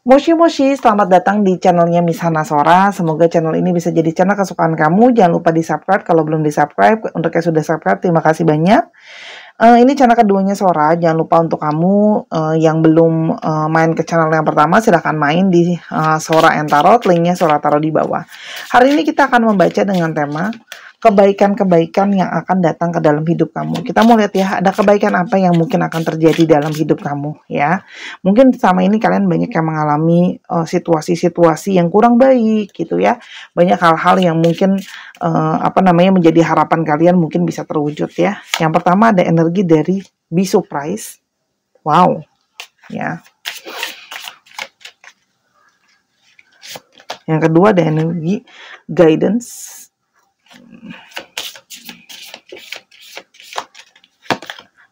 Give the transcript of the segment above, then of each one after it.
Moshi Moshi, selamat datang di channelnya Miss Hana Sora. Semoga channel ini bisa jadi channel kesukaan kamu. Jangan lupa di-subscribe kalau belum di-subscribe. Untuk yang sudah subscribe, terima kasih banyak. Ini channel keduanya Sora. Jangan lupa untuk kamu yang belum main ke channel yang pertama, silahkan main di Sora and Tarot. Linknya Sora taruh di bawah. Hari ini kita akan membaca dengan tema kebaikan-kebaikan yang akan datang ke dalam hidup kamu. Kita mau lihat ya, ada kebaikan apa yang mungkin akan terjadi dalam hidup kamu ya. Mungkin selama ini kalian banyak yang mengalami situasi-situasi yang kurang baik gitu ya. Banyak hal-hal yang mungkin menjadi harapan kalian mungkin bisa terwujud ya. Yang pertama ada energi dari be surprised. Wow. Ya. Yang kedua ada energi guidance.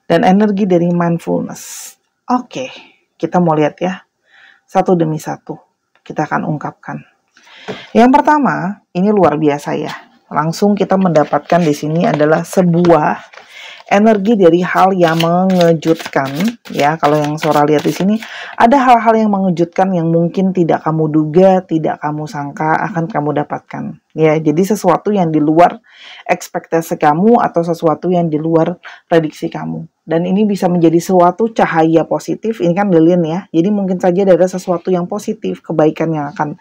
Dan energi dari mindfulness. Oke, kita mau lihat ya. Satu demi satu. Kita akan ungkapkan. Yang pertama, ini luar biasa ya. Langsung kita mendapatkan di sini adalah sebuah energi dari hal yang mengejutkan ya. Kalau yang Sora lihat di sini ada hal-hal yang mengejutkan yang mungkin tidak kamu duga, tidak kamu sangka akan kamu dapatkan. Ya, jadi sesuatu yang di luar ekspektasi kamu atau sesuatu yang di luar prediksi kamu. Dan ini bisa menjadi suatu cahaya positif. Ini kan lilin ya. Jadi mungkin saja ada sesuatu yang positif, kebaikan yang akan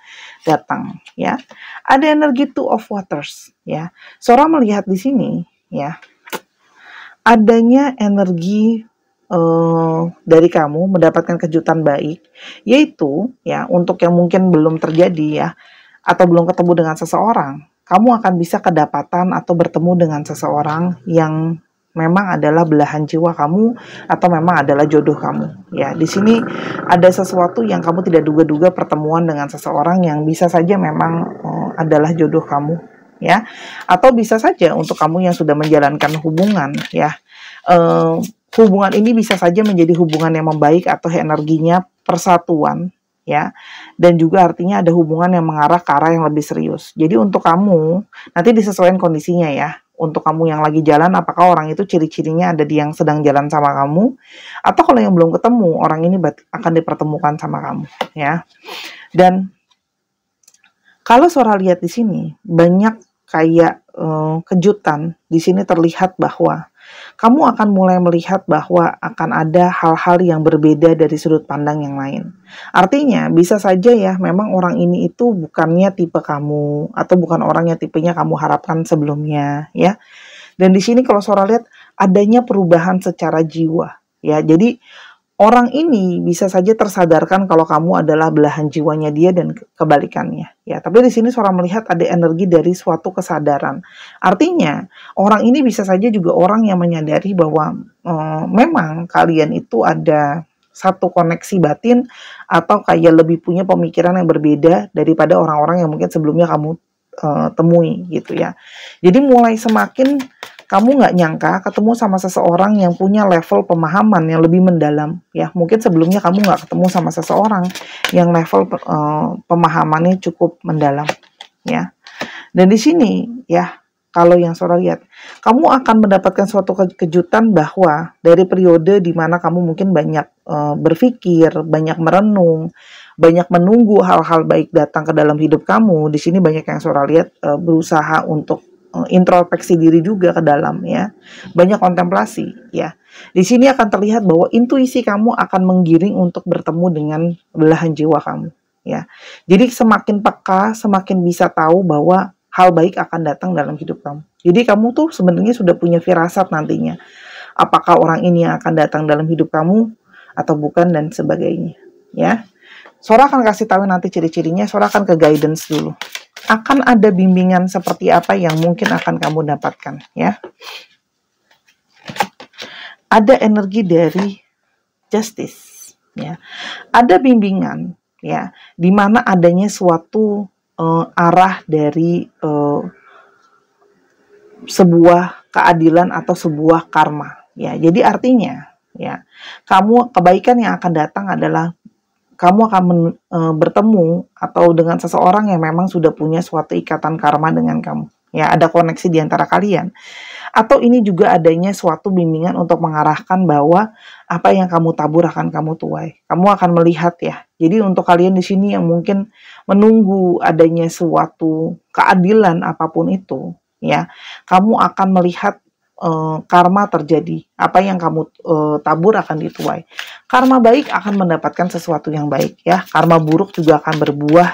datang ya. Ada energi two of waters ya. Sora melihat di sini ya. Adanya energi dari kamu mendapatkan kejutan baik, yaitu ya untuk yang mungkin belum terjadi ya, atau belum ketemu dengan seseorang, kamu akan bisa kedapatan atau bertemu dengan seseorang yang memang adalah belahan jiwa kamu atau memang adalah jodoh kamu. Ya, di sini ada sesuatu yang kamu tidak duga-duga pertemuan dengan seseorang yang bisa saja memang adalah jodoh kamu. Ya, atau bisa saja untuk kamu yang sudah menjalankan hubungan ya, hubungan ini bisa saja menjadi hubungan yang membaik atau energinya persatuan ya, dan juga artinya ada hubungan yang mengarah ke arah yang lebih serius. Jadi untuk kamu nanti disesuaikan kondisinya ya. Untuk kamu yang lagi jalan, apakah orang itu ciri-cirinya ada di yang sedang jalan sama kamu, atau kalau yang belum ketemu, orang ini akan dipertemukan sama kamu ya. Dan kalau Sora lihat di sini banyak kayak kejutan. Di sini terlihat bahwa kamu akan mulai melihat bahwa akan ada hal-hal yang berbeda dari sudut pandang yang lain. Artinya bisa saja ya memang orang ini itu bukannya tipe kamu atau bukan orang yang tipenya kamu harapkan sebelumnya ya. Dan di sini kalau Sora lihat adanya perubahan secara jiwa ya. Jadi orang ini bisa saja tersadarkan kalau kamu adalah belahan jiwanya dia dan kebalikannya. Ya, tapi di sini Sora melihat ada energi dari suatu kesadaran. Artinya, orang ini bisa saja juga orang yang menyadari bahwa memang kalian itu ada satu koneksi batin atau kayak lebih punya pemikiran yang berbeda daripada orang-orang yang mungkin sebelumnya kamu temui gitu ya. Jadi mulai semakin kamu nggak nyangka ketemu sama seseorang yang punya level pemahaman yang lebih mendalam ya. Mungkin sebelumnya kamu nggak ketemu sama seseorang yang level pemahamannya cukup mendalam ya. Dan di sini ya, kalau yang Sora lihat, kamu akan mendapatkan suatu kejutan bahwa dari periode di mana kamu mungkin banyak berpikir, banyak merenung, banyak menunggu hal-hal baik datang ke dalam hidup kamu. Di sini banyak yang Sora lihat berusaha untuk introspeksi diri juga ke dalam ya, banyak kontemplasi ya. Di sini akan terlihat bahwa intuisi kamu akan menggiring untuk bertemu dengan belahan jiwa kamu ya. Jadi semakin peka, semakin bisa tahu bahwa hal baik akan datang dalam hidup kamu. Jadi kamu tuh sebenarnya sudah punya firasat nantinya, apakah orang ini yang akan datang dalam hidup kamu atau bukan dan sebagainya ya. Sora akan kasih tahu nanti ciri-cirinya. Sora akan ke guidance dulu. Akan ada bimbingan seperti apa yang mungkin akan kamu dapatkan ya. Ada energi dari justice ya. Ada bimbingan ya, di mana adanya suatu arah dari sebuah keadilan atau sebuah karma ya. Jadi artinya ya, kebaikan yang akan datang adalah kamu akan bertemu atau dengan seseorang yang memang sudah punya suatu ikatan karma dengan kamu. Ya, ada koneksi di antara kalian. Atau ini juga adanya suatu bimbingan untuk mengarahkan bahwa apa yang kamu tabur akan kamu tuai. Kamu akan melihat ya. Jadi untuk kalian di sini yang mungkin menunggu adanya suatu keadilan apapun itu, ya, kamu akan melihat karma terjadi. Apa yang kamu tabur akan dituai. Karma baik akan mendapatkan sesuatu yang baik ya. Karma buruk juga akan berbuah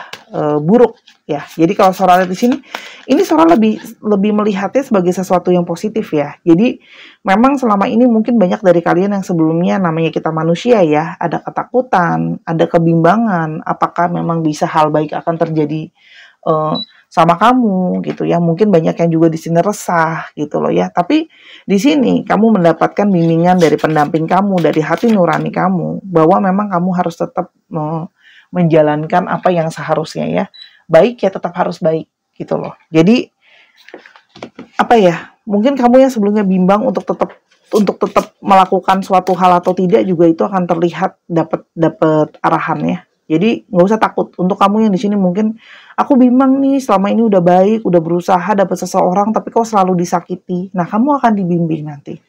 buruk ya. Jadi kalau Sora lihat di sini, ini Sora lebih melihatnya sebagai sesuatu yang positif ya. Jadi memang selama ini mungkin banyak dari kalian yang sebelumnya, namanya kita manusia ya, ada ketakutan, ada kebimbangan, apakah memang bisa hal baik akan terjadi sama kamu gitu ya. Mungkin banyak yang juga di sini resah gitu loh ya. Tapi di sini kamu mendapatkan bimbingan dari pendamping kamu, dari hati nurani kamu, bahwa memang kamu harus tetap menjalankan apa yang seharusnya ya. Baik ya, tetap harus baik gitu loh. Jadi apa ya? Mungkin kamu yang sebelumnya bimbang untuk tetap melakukan suatu hal atau tidak, juga itu akan terlihat dapat arahannya. Jadi nggak usah takut. Untuk kamu yang di sini mungkin, aku bimbang nih, selama ini udah baik, udah berusaha dapat seseorang, tapi kok selalu disakiti. Nah, kamu akan dibimbing nanti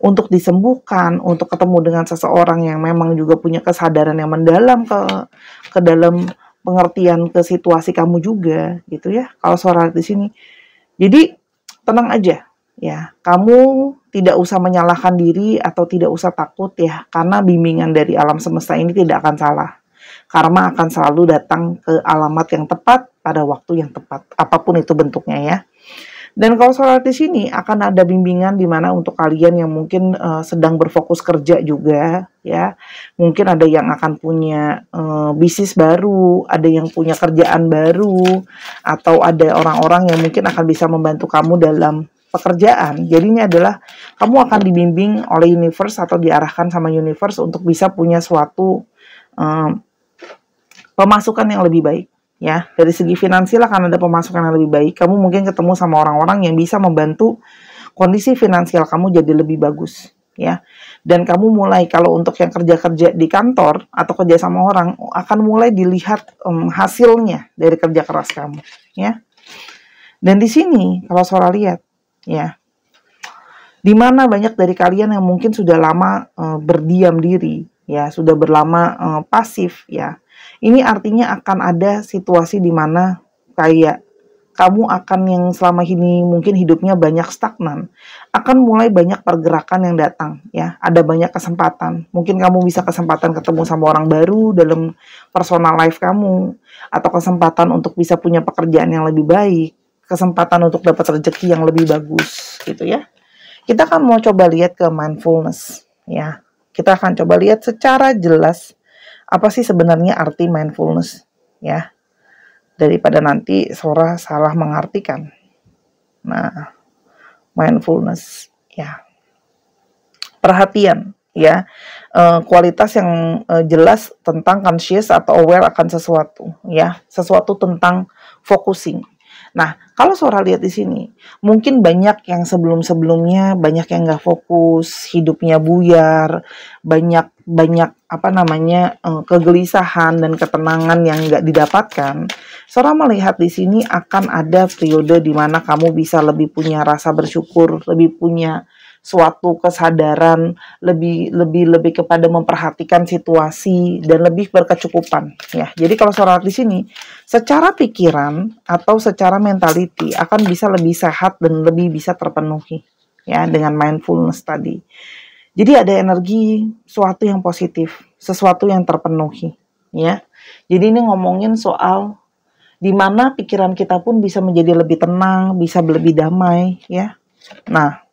untuk disembuhkan, untuk ketemu dengan seseorang yang memang juga punya kesadaran yang mendalam ke dalam pengertian ke situasi kamu juga, gitu ya. Kalau suara di sini, jadi tenang aja, ya. Kamu tidak usah menyalahkan diri atau tidak usah takut ya, karena bimbingan dari alam semesta ini tidak akan salah. Karma akan selalu datang ke alamat yang tepat pada waktu yang tepat, apapun itu bentuknya ya. Dan kalau soal di sini akan ada bimbingan di mana untuk kalian yang mungkin sedang berfokus kerja juga ya. Mungkin ada yang akan punya bisnis baru, ada yang punya kerjaan baru, atau ada orang-orang yang mungkin akan bisa membantu kamu dalam pekerjaan. Jadi ini adalah kamu akan dibimbing oleh universe atau diarahkan sama universe untuk bisa punya suatu pemasukan yang lebih baik. Ya, dari segi finansial akan ada pemasukan yang lebih baik. Kamu mungkin ketemu sama orang-orang yang bisa membantu kondisi finansial kamu jadi lebih bagus, ya. Dan kamu mulai, kalau untuk yang kerja-kerja di kantor atau kerja sama orang, akan mulai dilihat hasilnya dari kerja keras kamu, ya. Dan di sini kalau Sora lihat, ya, di mana banyak dari kalian yang mungkin sudah lama berdiam diri, ya, sudah berlama pasif, ya. Ini artinya akan ada situasi di mana kayak kamu akan yang selama ini mungkin hidupnya banyak stagnan, akan mulai banyak pergerakan yang datang ya. Ada banyak kesempatan. Mungkin kamu bisa kesempatan ketemu sama orang baru dalam personal life kamu, atau kesempatan untuk bisa punya pekerjaan yang lebih baik, kesempatan untuk dapat rezeki yang lebih bagus gitu ya. Kita akan mau coba lihat ke mindfulness ya. Kita akan coba lihat secara jelas apa sih sebenarnya arti mindfulness ya, daripada nanti Sora salah mengartikan. Nah, mindfulness ya, perhatian ya, kualitas yang jelas tentang conscious atau aware akan sesuatu ya, sesuatu tentang focusing. Nah, kalau Sora lihat di sini, mungkin banyak yang sebelum-sebelumnya banyak yang nggak fokus, hidupnya buyar, banyak kegelisahan dan ketenangan yang nggak didapatkan. Sora melihat di sini akan ada periode di mana kamu bisa lebih punya rasa bersyukur, lebih punya suatu kesadaran, lebih kepada memperhatikan situasi dan lebih berkecukupan ya. Jadi kalau Sora di sini secara pikiran atau secara mentality akan bisa lebih sehat dan lebih bisa terpenuhi ya dengan mindfulness tadi. Jadi ada energi sesuatu yang positif, sesuatu yang terpenuhi ya. Jadi ini ngomongin soal di mana pikiran kita pun bisa menjadi lebih tenang, bisa lebih damai ya. Nah,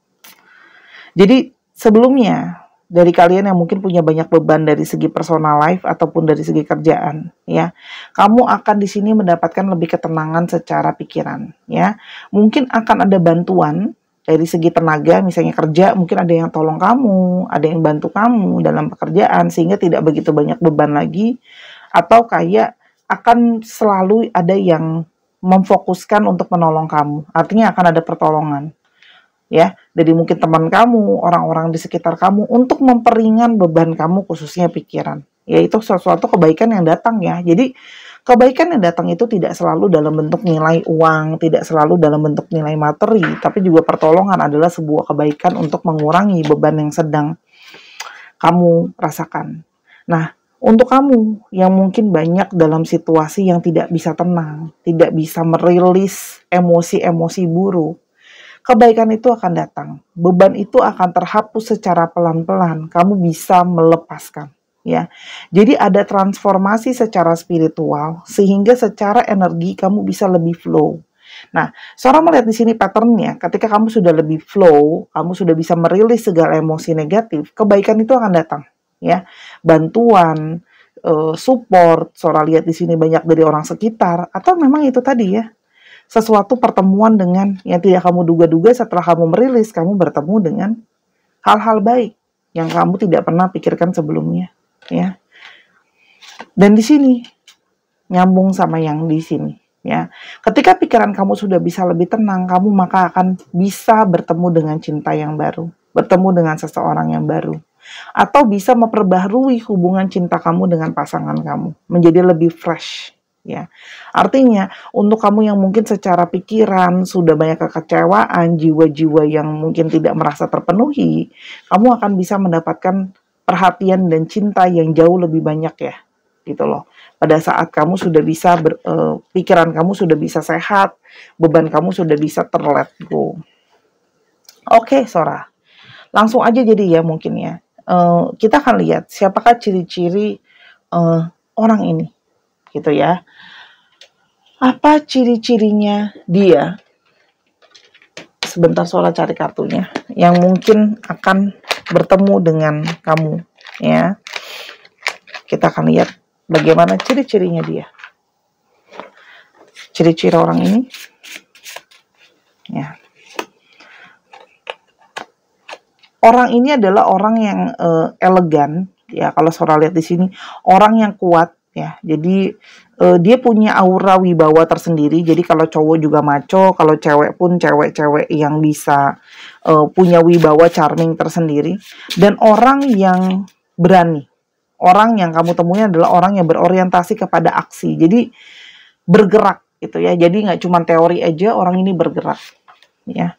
jadi sebelumnya dari kalian yang mungkin punya banyak beban dari segi personal life ataupun dari segi kerjaan, ya, kamu akan di sini mendapatkan lebih ketenangan secara pikiran, ya. Mungkin akan ada bantuan dari segi tenaga, misalnya kerja, mungkin ada yang tolong kamu, ada yang bantu kamu dalam pekerjaan sehingga tidak begitu banyak beban lagi, atau kayak akan selalu ada yang memfokuskan untuk menolong kamu. Artinya akan ada pertolongan. Ya, dari mungkin teman kamu, orang-orang di sekitar kamu untuk memperingan beban kamu khususnya pikiran. Ya, itu sesuatu kebaikan yang datang ya. Jadi Kebaikan yang datang itu tidak selalu dalam bentuk nilai uang, tidak selalu dalam bentuk nilai materi, tapi juga pertolongan adalah sebuah kebaikan untuk mengurangi beban yang sedang kamu rasakan. Nah, untuk kamu yang mungkin banyak dalam situasi yang tidak bisa tenang, tidak bisa merilis emosi-emosi buruk, kebaikan itu akan datang. Beban itu akan terhapus secara pelan-pelan. Kamu bisa melepaskan. Ya, jadi ada transformasi secara spiritual sehingga secara energi kamu bisa lebih flow. Nah, seorang melihat di sini patternnya, ketika kamu sudah lebih flow, kamu sudah bisa merilis segala emosi negatif, kebaikan itu akan datang. Ya, bantuan, support. Seorang lihat di sini banyak dari orang sekitar, atau memang itu tadi ya, sesuatu pertemuan dengan yang tidak kamu duga-duga. Setelah kamu merilis, kamu bertemu dengan hal-hal baik yang kamu tidak pernah pikirkan sebelumnya. Ya, dan di sini nyambung sama yang di sini. Ya, ketika pikiran kamu sudah bisa lebih tenang, kamu maka akan bisa bertemu dengan cinta yang baru, bertemu dengan seseorang yang baru, atau bisa memperbaharui hubungan cinta kamu dengan pasangan kamu menjadi lebih fresh. Ya, artinya untuk kamu yang mungkin secara pikiran sudah banyak kekecewaan, jiwa-jiwa yang mungkin tidak merasa terpenuhi, kamu akan bisa mendapatkan perhatian dan cinta yang jauh lebih banyak ya, gitu loh. Pada saat kamu sudah bisa pikiran kamu sudah bisa sehat, beban kamu sudah bisa terlet go. Oke, Sora, langsung aja jadi ya mungkin ya. Kita akan lihat siapakah ciri-ciri orang ini, gitu ya. Apa ciri-cirinya dia? Sebentar Sora cari kartunya yang mungkin akan bertemu dengan kamu ya. Kita akan lihat bagaimana ciri-cirinya dia. Ciri-ciri orang ini ya. Orang ini adalah orang yang elegan ya. Kalau Sora lihat di sini orang yang kuat ya. Jadi dia punya aura wibawa tersendiri. Jadi kalau cowok juga maco, kalau cewek pun cewek-cewek yang bisa punya wibawa charming tersendiri. Dan orang yang berani. Orang yang kamu temui adalah orang yang berorientasi kepada aksi. Jadi bergerak gitu ya. Jadi nggak cuma teori aja, orang ini bergerak ya.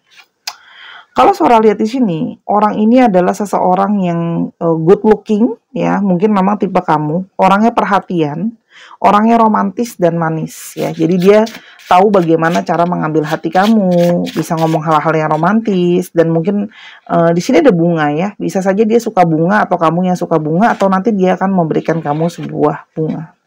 Kalau Sora lihat di sini, orang ini adalah seseorang yang good looking ya, mungkin memang tipe kamu, orangnya perhatian, orangnya romantis dan manis ya. Jadi dia tahu bagaimana cara mengambil hati kamu, bisa ngomong hal-hal yang romantis dan mungkin di sini ada bunga ya. Bisa saja dia suka bunga atau kamu yang suka bunga atau nanti dia akan memberikan kamu sebuah bunga.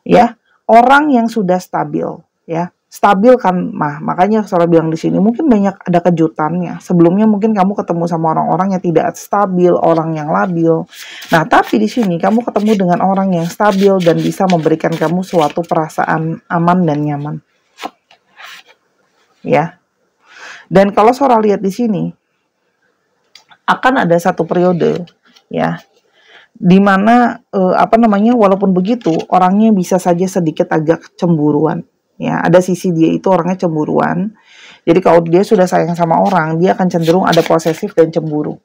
Ya, orang yang sudah stabil ya. Stabil kan, makanya Sora bilang di sini mungkin banyak ada kejutannya. Sebelumnya mungkin kamu ketemu sama orang-orang yang tidak stabil, orang yang labil. Nah, tapi di sini kamu ketemu dengan orang yang stabil dan bisa memberikan kamu suatu perasaan aman dan nyaman. Ya. Dan kalau Sora lihat di sini akan ada satu periode ya di mana walaupun begitu orangnya bisa saja sedikit agak cemburuan. Ya, ada sisi dia itu orangnya cemburuan. Jadi kalau dia sudah sayang sama orang, dia akan cenderung ada posesif dan cemburu.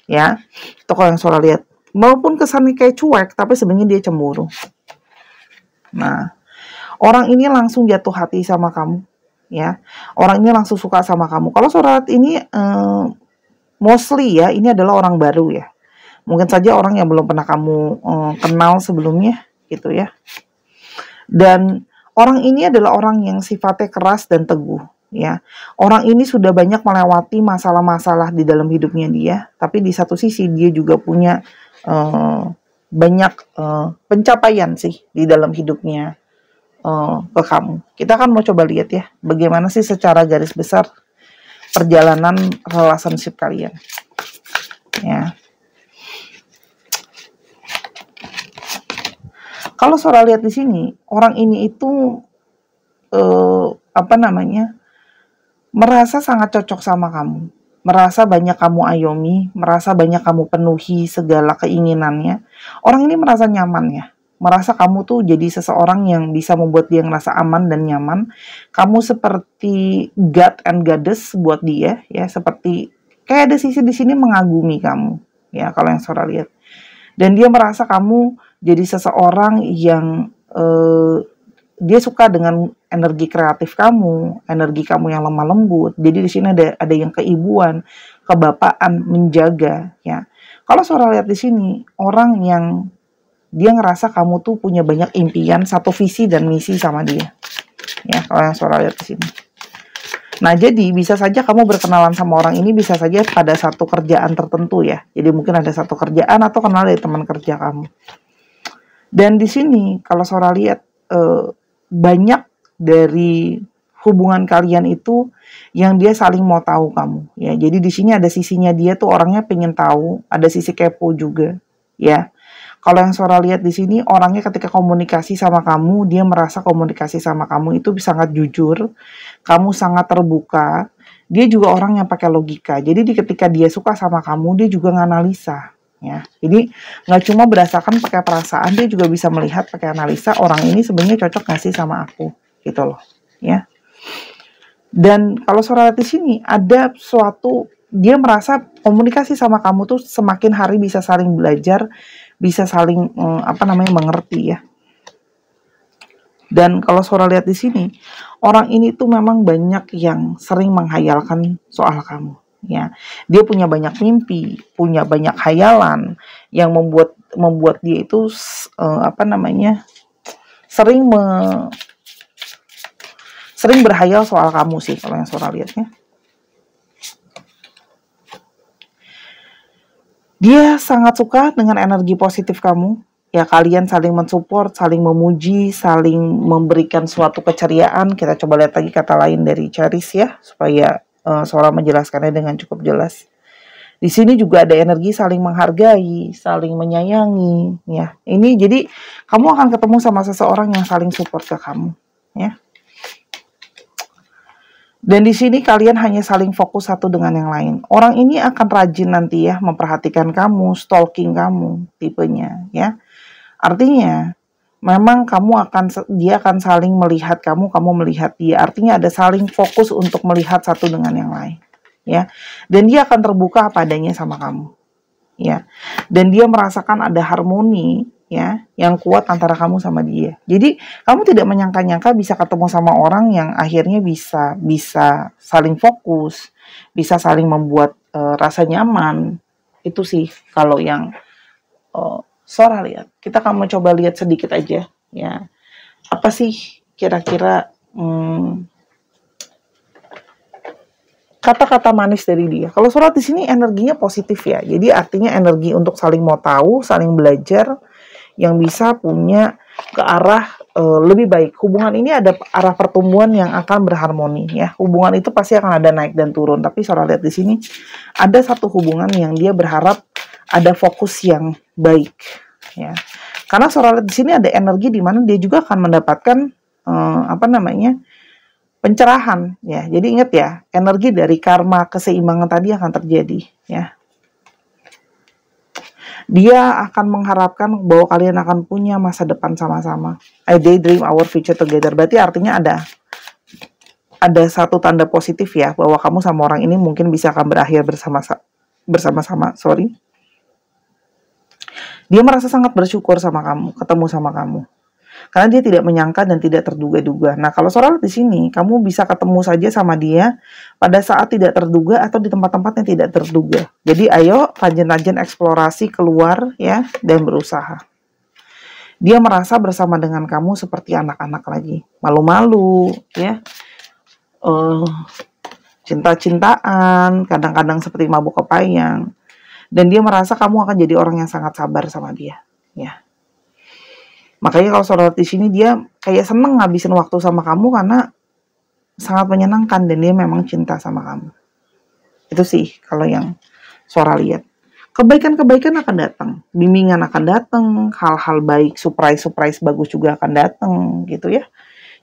Ya, itu kalau yang Sora lihat. Walaupun kesannya kayak cuek, tapi sebenarnya dia cemburu. Nah, orang ini langsung jatuh hati sama kamu. Ya, orang ini langsung suka sama kamu. Kalau Sora lihat ini, mostly ya, ini adalah orang baru ya. Mungkin saja orang yang belum pernah kamu kenal sebelumnya, gitu ya. Dan orang ini adalah orang yang sifatnya keras dan teguh, ya. Orang ini sudah banyak melewati masalah-masalah di dalam hidupnya dia, tapi di satu sisi dia juga punya banyak pencapaian sih di dalam hidupnya ke kamu. Kita kan mau coba lihat ya, bagaimana sih secara garis besar perjalanan relationship kalian, ya. Kalau Sora lihat di sini, orang ini itu merasa sangat cocok sama kamu, merasa banyak kamu ayomi, merasa banyak kamu penuhi segala keinginannya. Orang ini merasa nyaman ya, merasa kamu tuh jadi seseorang yang bisa membuat dia ngerasa aman dan nyaman. Kamu seperti god and goddess buat dia ya, seperti kayak ada sisi di sini mengagumi kamu ya kalau yang Sora lihat. Dan dia merasa kamu jadi seseorang yang dia suka dengan energi kreatif kamu, energi kamu yang lemah lembut. Jadi di sini ada yang keibuan, kebapaan, menjaga, ya. Kalau Sora lihat di sini, orang yang dia ngerasa kamu tuh punya banyak impian, satu visi dan misi sama dia. Ya, kalau yang Sora lihat di sini. Nah, jadi bisa saja kamu berkenalan sama orang ini bisa saja pada satu kerjaan tertentu ya. Jadi mungkin ada satu kerjaan atau kenal dari teman kerja kamu. Dan di sini kalau Sora lihat banyak dari hubungan kalian itu yang dia saling mau tahu kamu ya. Jadi di sini ada sisinya dia tuh orangnya pengen tahu, ada sisi kepo juga ya. Kalau yang Sora lihat di sini orangnya ketika komunikasi sama kamu, dia merasa komunikasi sama kamu itu sangat jujur, kamu sangat terbuka. Dia juga orang yang pakai logika. Jadi ketika dia suka sama kamu, dia juga nganalisa. Ya, jadi nggak cuma berdasarkan pakai perasaan, dia juga bisa melihat pakai analisa orang ini sebenarnya cocok nggak sih sama aku, gitu loh, ya. Dan kalau Sora lihat di sini ada suatu dia merasa komunikasi sama kamu tuh semakin hari bisa saling belajar, bisa saling mengerti ya. Dan kalau Sora lihat di sini orang ini tuh memang banyak yang sering menghayalkan soal kamu. Ya, dia punya banyak mimpi, punya banyak khayalan yang membuat dia itu sering berhayal soal kamu sih kalau yang Sora lihatnya. Dia sangat suka dengan energi positif kamu. Ya, kalian saling mensupport, saling memuji, saling memberikan suatu keceriaan. Kita coba lihat lagi kata lain dari Charis ya, supaya Sora menjelaskannya dengan cukup jelas. Di sini juga ada energi saling menghargai, saling menyayangi, ya. Ini jadi kamu akan ketemu sama seseorang yang saling support ke kamu, ya. Dan di sini kalian hanya saling fokus satu dengan yang lain. Orang ini akan rajin nanti ya memperhatikan kamu, stalking kamu, tipenya, ya. Artinya memang dia akan saling melihat kamu melihat dia. Artinya ada saling fokus untuk melihat satu dengan yang lain, ya. Dan dia akan terbuka apa adanya sama kamu, ya. Dan dia merasakan ada harmoni, ya, yang kuat antara kamu sama dia. Jadi kamu tidak menyangka-nyangka bisa ketemu sama orang yang akhirnya bisa saling fokus, bisa saling membuat rasa nyaman. Itu sih kalau yang Sora lihat. Kita akan mencoba lihat sedikit aja, ya. Apa sih kira-kira kata-kata manis dari dia? Kalau Sora di sini energinya positif ya. Jadi artinya energi untuk saling mau tahu, saling belajar, yang bisa punya ke arah lebih baik. Hubungan ini ada arah pertumbuhan yang akan berharmoni ya. Hubungan itu pasti akan ada naik dan turun. Tapi Sora lihat di sini ada satu hubungan yang dia berharap ada fokus yang baik, ya. Karena Sora lihat di sini ada energi di mana dia juga akan mendapatkan pencerahan, ya. Jadi ingat ya, energi dari karma keseimbangan tadi akan terjadi, ya. Dia akan mengharapkan bahwa kalian akan punya masa depan sama-sama. I daydream our future together. Berarti artinya ada satu tanda positif ya bahwa kamu sama orang ini mungkin bisa akan berakhir bersama-sama. Dia merasa sangat bersyukur sama kamu, ketemu sama kamu. Karena dia tidak menyangka dan tidak terduga-duga. Nah, kalau Sora di sini, kamu bisa ketemu saja sama dia pada saat tidak terduga atau di tempat-tempat yang tidak terduga. Jadi, ayo rajin-rajin eksplorasi keluar ya dan berusaha. Dia merasa bersama dengan kamu seperti anak-anak lagi, malu-malu ya, cinta-cintaan, kadang-kadang seperti mabuk kepayang. Dan dia merasa kamu akan jadi orang yang sangat sabar sama dia, ya. Makanya kalau Sora di sini dia kayak seneng ngabisin waktu sama kamu karena sangat menyenangkan dan dia memang cinta sama kamu. Itu sih kalau yang Sora lihat. Kebaikan-kebaikan akan datang, bimbingan akan datang, hal-hal baik, surprise bagus juga akan datang gitu ya.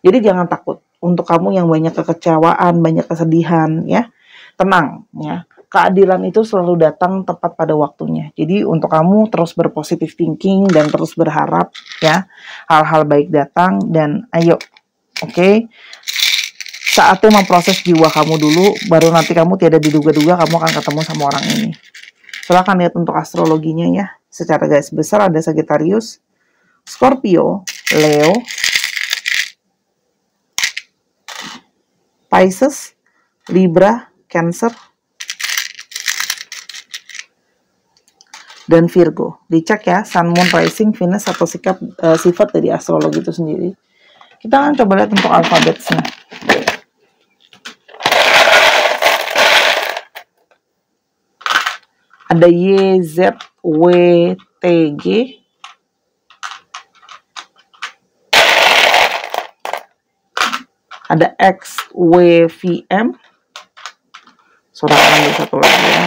Jadi jangan takut untuk kamu yang banyak kekecewaan, banyak kesedihan ya. Tenang ya. Keadilan itu selalu datang tepat pada waktunya. Jadi untuk kamu terus berpositif thinking dan terus berharap ya hal-hal baik datang dan ayo, oke? Saatnya memproses jiwa kamu dulu, baru nanti kamu tidak diduga-duga kamu akan ketemu sama orang ini. Silakan lihat untuk astrologinya ya. Secara garis besar ada Sagittarius, Scorpio, Leo, Pisces, Libra, Cancer, dan Virgo. Dicek ya, Sun, Moon, Rising, Venus, atau sifat dari astrologi itu sendiri. Kita akan coba lihat untuk alfabetnya. Ada Y, Z, W, T, G. Ada X, W, V, M. Saudara ambil satu lagi ya.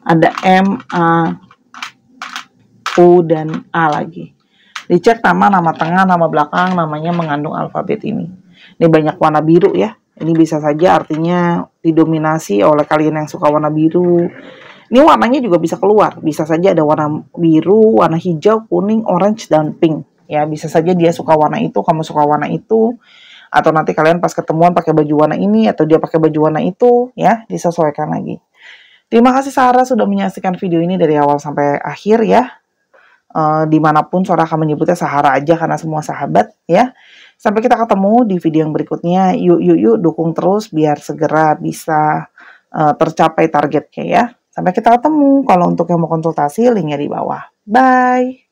Ada M, A, U, dan A lagi. Dicek nama tengah, nama belakang, namanya mengandung alfabet ini. Ini banyak warna biru ya. Ini bisa saja artinya didominasi oleh kalian yang suka warna biru. Ini warnanya juga bisa keluar. Bisa saja ada warna biru, warna hijau, kuning, orange, dan pink. Ya, bisa saja dia suka warna itu, kamu suka warna itu. Atau nanti kalian pas ketemuan pakai baju warna ini, atau dia pakai baju warna itu. Ya, disesuaikan lagi. Terima kasih Sarah sudah menyaksikan video ini dari awal sampai akhir ya. Dimanapun Sarah akan menyebutnya Sahara aja karena semua sahabat ya. Sampai kita ketemu di video yang berikutnya. Yuk dukung terus biar segera bisa tercapai targetnya ya. Sampai kita ketemu. Kalau untuk yang mau konsultasi linknya di bawah. Bye.